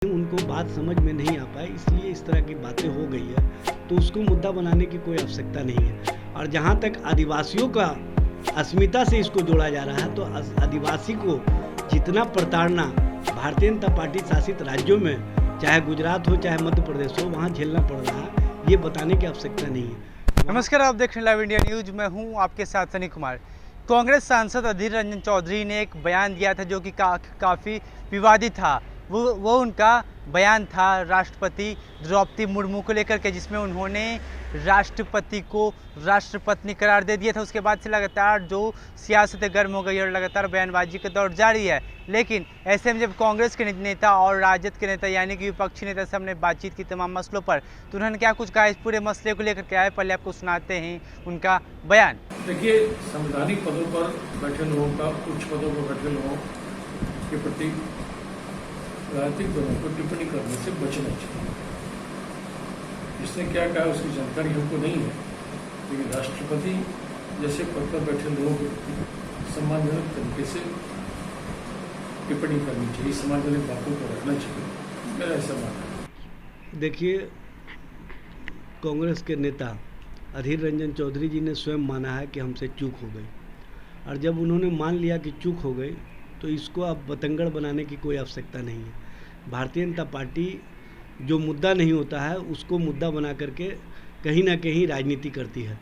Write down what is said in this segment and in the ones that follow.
उनको बात समझ में नहीं आ पाई, इसलिए इस तरह की बातें हो गई है, तो उसको मुद्दा बनाने की कोई आवश्यकता नहीं है। और जहाँ तक आदिवासियों का अस्मिता से इसको जोड़ा जा रहा है, तो आदिवासी को जितना प्रताड़ना भारतीय जनता पार्टी शासित राज्यों में, चाहे गुजरात हो चाहे मध्य प्रदेश हो, वहाँ झेलना पड़ रहा है, ये बताने की आवश्यकता नहीं है। नमस्कार, आप देख रहे हैं लाइव इंडिया न्यूज। मैं हूं आपके साथ सनी कुमार। कांग्रेस सांसद अधीर रंजन चौधरी ने एक बयान दिया था जो कि काफ़ी विवादित था। वो उनका बयान था राष्ट्रपति द्रौपदी मुर्मू को लेकर के, जिसमें उन्होंने राष्ट्रपति को राष्ट्रपत्नी करार दे दिया था। उसके बाद से लगातार जो सियासत गर्म हो गई और लगातार बयानबाजी का दौर जारी है। लेकिन ऐसे में जब कांग्रेस के नेता और राजद के नेता यानी कि विपक्षी नेता से हमने बातचीत की तमाम मसलों पर, तो उन्होंने क्या कुछ कहा इस पूरे मसले को लेकर क्या है, पहले आपको सुनाते हैं उनका बयान। देखिए, संवैधानिक पदों पर बैठे लोगों का, उच्च पदों पर बैठे लोगों के प्रति राजनीतिक दलों को टिप्पणी करने से बचना चाहिए। इसने क्या कहा उसकी जानकारी हमको नहीं है, लेकिन राष्ट्रपति जैसे पद पर बैठे लोगों के प्रति सम्मानजनक तरीके से टिप्पणी करनी चाहिए, सम्मानजनक बातों को रखना चाहिए, मेरा ऐसा मानना है। देखिए, कांग्रेस के नेता अधीर रंजन चौधरी जी ने स्वयं माना है कि हमसे चूक हो गई, और जब उन्होंने मान लिया कि चूक हो गई, तो इसको अब बतंगड़ बनाने की कोई आवश्यकता नहीं है। भारतीय जनता पार्टी जो मुद्दा नहीं होता है उसको मुद्दा बना करके कहीं ना कहीं राजनीति करती है।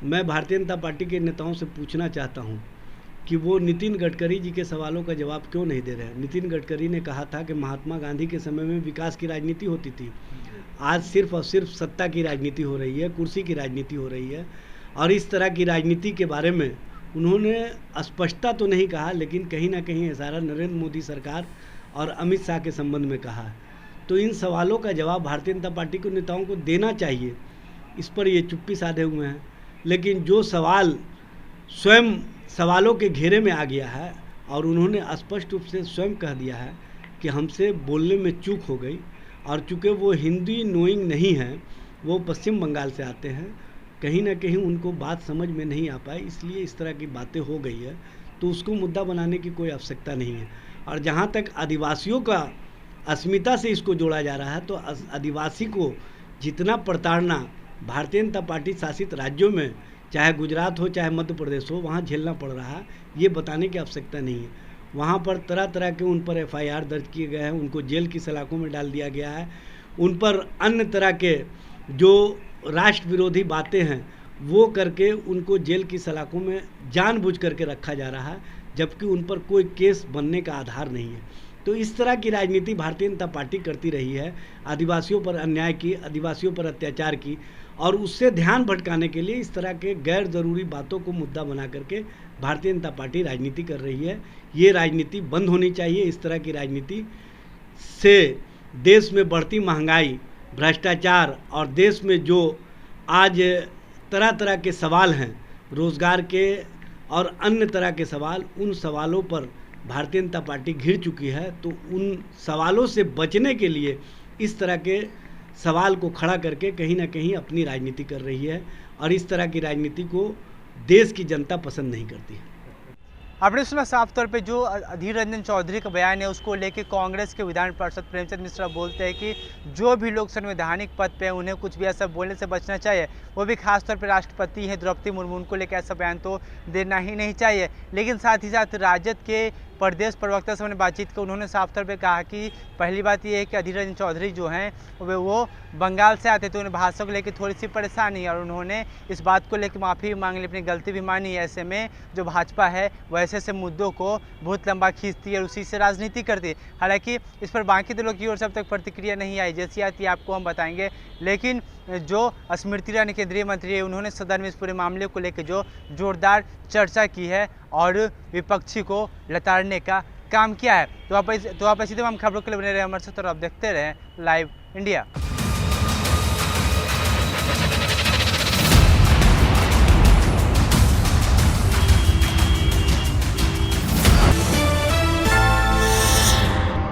मैं भारतीय जनता पार्टी के नेताओं से पूछना चाहता हूं कि वो नितिन गडकरी जी के सवालों का जवाब क्यों नहीं दे रहे हैं। नितिन गडकरी ने कहा था कि महात्मा गांधी के समय में विकास की राजनीति होती थी, आज सिर्फ और सिर्फ सत्ता की राजनीति हो रही है, कुर्सी की राजनीति हो रही है। और इस तरह की राजनीति के बारे में उन्होंने स्पष्टता तो नहीं कहा, लेकिन कहीं ना कहीं इशारा नरेंद्र मोदी सरकार और अमित शाह के संबंध में कहा है। तो इन सवालों का जवाब भारतीय जनता पार्टी के नेताओं को देना चाहिए। इस पर ये चुप्पी साधे हुए हैं। लेकिन जो सवाल स्वयं सवालों के घेरे में आ गया है और उन्होंने स्पष्ट रूप से स्वयं कह दिया है कि हमसे बोलने में चूक हो गई, और चूँकि वो हिंदी नोइंग नहीं है, वो पश्चिम बंगाल से आते हैं, कहीं ना कहीं उनको बात समझ में नहीं आ पाई, इसलिए इस तरह की बातें हो गई है, तो उसको मुद्दा बनाने की कोई आवश्यकता नहीं है। और जहाँ तक आदिवासियों का अस्मिता से इसको जोड़ा जा रहा है, तो आदिवासी को जितना प्रताड़ना भारतीय जनता पार्टी शासित राज्यों में, चाहे गुजरात हो चाहे मध्य प्रदेश हो, वहाँ झेलना पड़ रहा है, ये बताने की आवश्यकता नहीं है। वहाँ पर तरह तरह के उन पर FIR दर्ज किए गए हैं, उनको जेल की सलाखों में डाल दिया गया है, उन पर अन्य तरह के जो राष्ट्र विरोधी बातें हैं वो करके उनको जेल की सलाखों में जानबूझ करके रखा जा रहा है, जबकि उन पर कोई केस बनने का आधार नहीं है। तो इस तरह की राजनीति भारतीय जनता पार्टी करती रही है, आदिवासियों पर अन्याय की, आदिवासियों पर अत्याचार की, और उससे ध्यान भटकाने के लिए इस तरह के गैर ज़रूरी बातों को मुद्दा बना करके भारतीय जनता पार्टी राजनीति कर रही है। ये राजनीति बंद होनी चाहिए। इस तरह की राजनीति से देश में बढ़ती महंगाई, भ्रष्टाचार और देश में जो आज तरह तरह के सवाल हैं, रोज़गार के और अन्य तरह के सवाल, उन सवालों पर भारतीय जनता पार्टी घिर चुकी है। तो उन सवालों से बचने के लिए इस तरह के सवाल को खड़ा करके कहीं ना कहीं अपनी राजनीति कर रही है, और इस तरह की राजनीति को देश की जनता पसंद नहीं करती है। आपने सुना साफ तौर पे जो अधीर रंजन चौधरी का बयान है, उसको लेके कांग्रेस के विधान पार्षद प्रेमचंद मिश्रा बोलते हैं कि जो भी लोग संवैधानिक पद पे उन्हें कुछ भी ऐसा बोलने से बचना चाहिए। वो भी खासतौर पे राष्ट्रपति हैं द्रौपदी मुर्मू, उनको लेकर ऐसा बयान तो देना ही नहीं चाहिए। लेकिन साथ ही साथ राजद के प्रदेश प्रवक्ता से हमने बातचीत की, उन्होंने साफ तौर पे कहा कि पहली बात ये है कि अधीर रंजन चौधरी जो हैं वो बंगाल से आते, तो उन्हें भाषा को लेकर थोड़ी सी परेशानी है, और उन्होंने इस बात को लेकर माफ़ी मांग ली, अपनी गलती भी मानी। ऐसे में जो भाजपा है वो ऐसे मुद्दों को बहुत लंबा खींचती है और उसी से राजनीति करती है। हालांकि इस पर बाकी दलों की ओर से अब तक प्रतिक्रिया नहीं आई, जैसी आती है आपको हम बताएंगे। लेकिन जो स्मृति ईरानी केंद्रीय मंत्री है, उन्होंने सदन में इस पूरे मामले को लेकर जो जोरदार चर्चा की है और विपक्षी को लताड़ने का काम किया है। तो आप ऐसी तमाम खबरों के लिए बने रहे हमारे साथ और आप देखते रहें लाइव इंडिया।